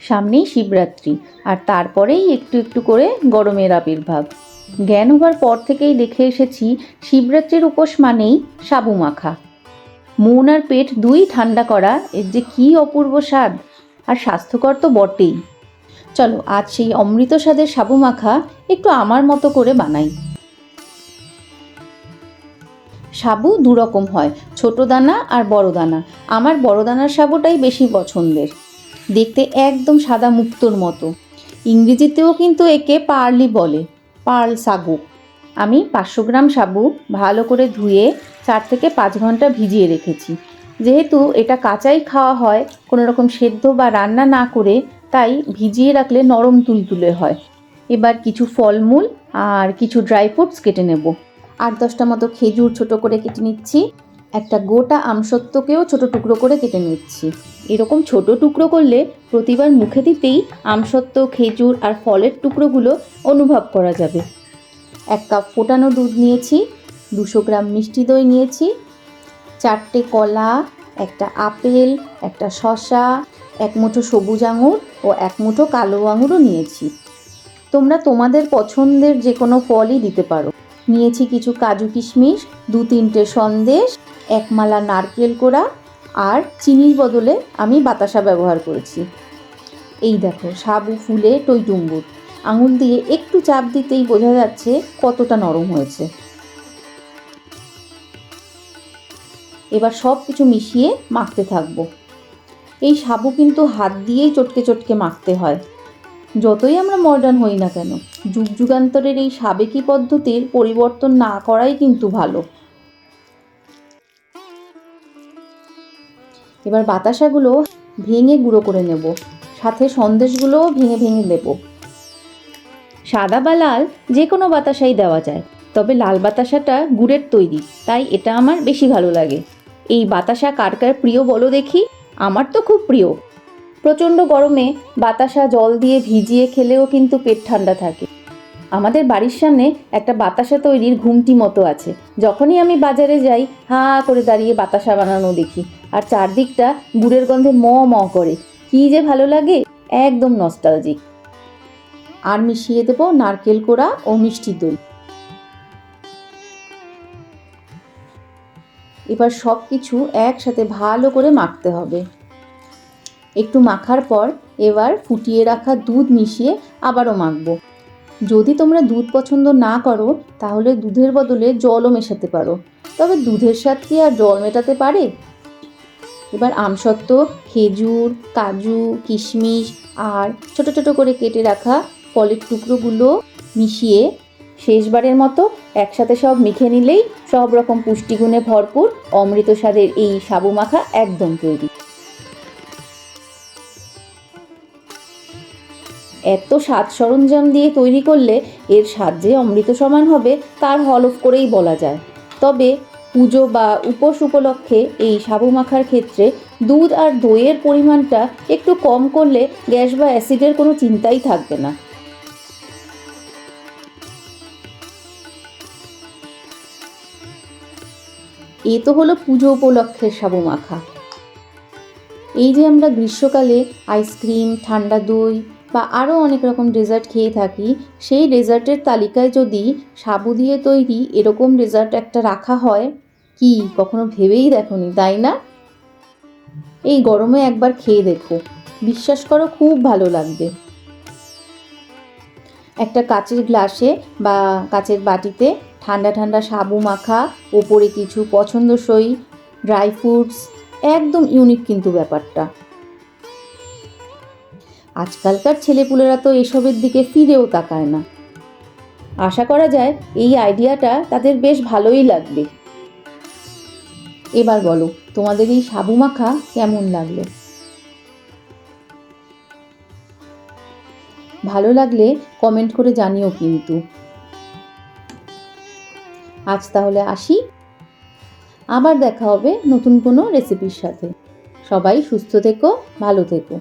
সামনেই শিবরাত্রি, আর তারপরেই একটু একটু করে গরমের আবির্ভাব। জ্ঞান হবার পর থেকেই দেখে এসেছি শিবরাত্রির উপোস মানেই সাবু মাখা। মন আর পেট দুই ঠান্ডা করা এর যে কী অপূর্ব স্বাদ, আর স্বাস্থ্যকর তো বটেই। চলো আজ সেই অমৃত স্বাদের সাবু মাখা একটু আমার মতো করে বানাই। সাবু দুরকম হয়, ছোট দানা আর বড় দানা। আমার বড় দানার সাবুটাই বেশি পছন্দের, দেখতে একদম সাদা মুক্তোর মতো। ইংরেজিতেও কিন্তু একে পার্লি বলে, পার্ল সাগু। আমি 500 গ্রাম সাবু ভালো করে ধুয়ে 4 থেকে 5 ঘন্টা ভিজিয়ে রেখেছি। যেহেতু এটা কাঁচাই খাওয়া হয়, কোনো রকম সেদ্ধ বা রান্না না করে, তাই ভিজিয়ে রাখলে নরম তুলতুলে হয়। এবার কিছু ফলমূল আর কিছু ড্রাই ফ্রুটস কেটে নেব। 8-10টা মতো খেজুর ছোট করে কেটে নিচ্ছি। একটা গোটা আমসত্ত্বকেও ছোট টুকরো করে কেটে নিচ্ছি। এরকম ছোট টুকরো করলে প্রতিবার মুখে দিতেই আমসত্ত্ব, খেজুর আর ফলের টুকরোগুলো অনুভব করা যাবে। 1 কাপ ফোটানো দুধ নিয়েছি, 200 গ্রাম মিষ্টি দই নিয়েছি, 4টে কলা, একটা আপেল, একটা শসা, 1 মুঠো সবুজ আঙুর ও 1 মুঠো কালো আঙুরও নিয়েছি। তোমরা তোমাদের পছন্দের যে কোনো ফলই দিতে পারো। নিয়েছি কিছু কাজু কিশমিশ, 2-3টে সন্দেশ, 1 মালা নারকেল কোড়া, আর চিনির বদলে আমি বাতাসা ব্যবহার করেছি। এই দেখো সাবু ফুলে টইটুম্বুর। আঙুল দিয়ে একটু চাপ দিতেই বোঝা যাচ্ছে কতটা নরম হয়েছে। এবার সব কিছু মিশিয়ে মাখতে থাকবো। এই সাবু কিন্তু হাত দিয়েই চটকে চটকে মাখতে হয়। যতই আমরা মডার্ন হই না কেন, যুগ যুগান্তরের এই সাবেকি পদ্ধতির পরিবর্তন না করাই কিন্তু ভালো। এবার বাতাসাগুলো ভেঙে গুঁড়ো করে নেব, সাথে সন্দেশগুলোও ভেঙে ভেঙে দেব। সাদা বা লাল যে কোনো বাতাসাই দেওয়া যায়, তবে লাল বাতাসাটা গুড়ের তৈরি, তাই এটা আমার বেশি ভালো লাগে। এই বাতাসা কার কার প্রিয় বলো দেখি? আমার তো খুব প্রিয়। প্রচণ্ড গরমে বাতাসা জল দিয়ে ভিজিয়ে খেলেও কিন্তু পেট ঠান্ডা থাকে। আমাদের বাড়ির সামনে একটা বাতাসা তৈরির ঘুমটি মতো আছে। যখনই আমি বাজারে যাই, হাঁ করে দাঁড়িয়ে বাতাসা বানানো দেখি, আর চারদিকটা গুড়ের গন্ধে ম ম করে। কী যে ভালো লাগে, একদম নস্টালজিক। আর মিশিয়ে দেব নারকেল কোড়া ও মিষ্টি দই। এবার সব কিছু একসাথে ভালো করে মাখতে হবে। একটু মাখার পর এবার ফুটিয়ে রাখা দুধ মিশিয়ে আবারও মাখবো। যদি তোমরা দুধ পছন্দ না করো, তাহলে দুধের বদলে জলও মেশাতে পারো, তবে দুধের স্বাদ কি আর জল মেটাতে পারে? এবার আমসত্ত্ব, খেজুর, কাজু, কিশমিশ আর ছোট ছোট করে কেটে রাখা ফলের টুকরোগুলো মিশিয়ে শেষবারের মতো একসাথে সব মেখে নিলেই সব রকম পুষ্টিগুণে ভরপুর অমৃত স্বাদের এই সাবু মাখা একদম তৈরি। এত স্বাদ সরঞ্জাম দিয়ে তৈরি করলে এর স্বাদ যে অমৃত সমান হবে তার হলফ করেই বলা যায়। তবে পুজো বা উপোস উপলক্ষে এই সাবু মাখার ক্ষেত্রে দুধ আর দইয়ের পরিমাণটা একটু কম করলে গ্যাস বা অ্যাসিডের কোনো চিন্তাই থাকবে না। এ তো হলো পুজো উপলক্ষের সাবু মাখা। এই যে আমরা গ্রীষ্মকালে আইসক্রিম, ঠান্ডা দই বা আরও অনেক রকম ডেজার্ট খেয়ে থাকি, সেই ডেজার্টের তালিকায় যদি সাবু দিয়ে তৈরি এরকম ডেজার্ট একটা রাখা হয়, কি কখনো ভেবেই দেখোনি, তাই না? এই গরমে একবার খেয়ে দেখো, বিশ্বাস করো খুব ভালো লাগবে। একটা কাচের গ্লাসে বা কাচের বাটিতে ঠান্ডা ঠান্ডা সাবু মাখা, ওপরে কিছু পছন্দসই ড্রাই ফ্রুটস, একদম ইউনিক কিন্তু ব্যাপারটা। আজকালকার ছেলেপুলেরা তো এসবের দিকে ফিরেও তাকায় না। আশা করা যায় এই আইডিয়াটা তাদের বেশ ভালোই লাগবে। এবার বলো, তোমাদের এই সাবু মাখা কেমন লাগলো? ভালো লাগলে কমেন্ট করে জানিও কিন্তু। আজ তাহলে আসি, আবার দেখা হবে নতুন কোনো রেসিপির সাথে। সবাই সুস্থ থেকো, ভালো থেকো।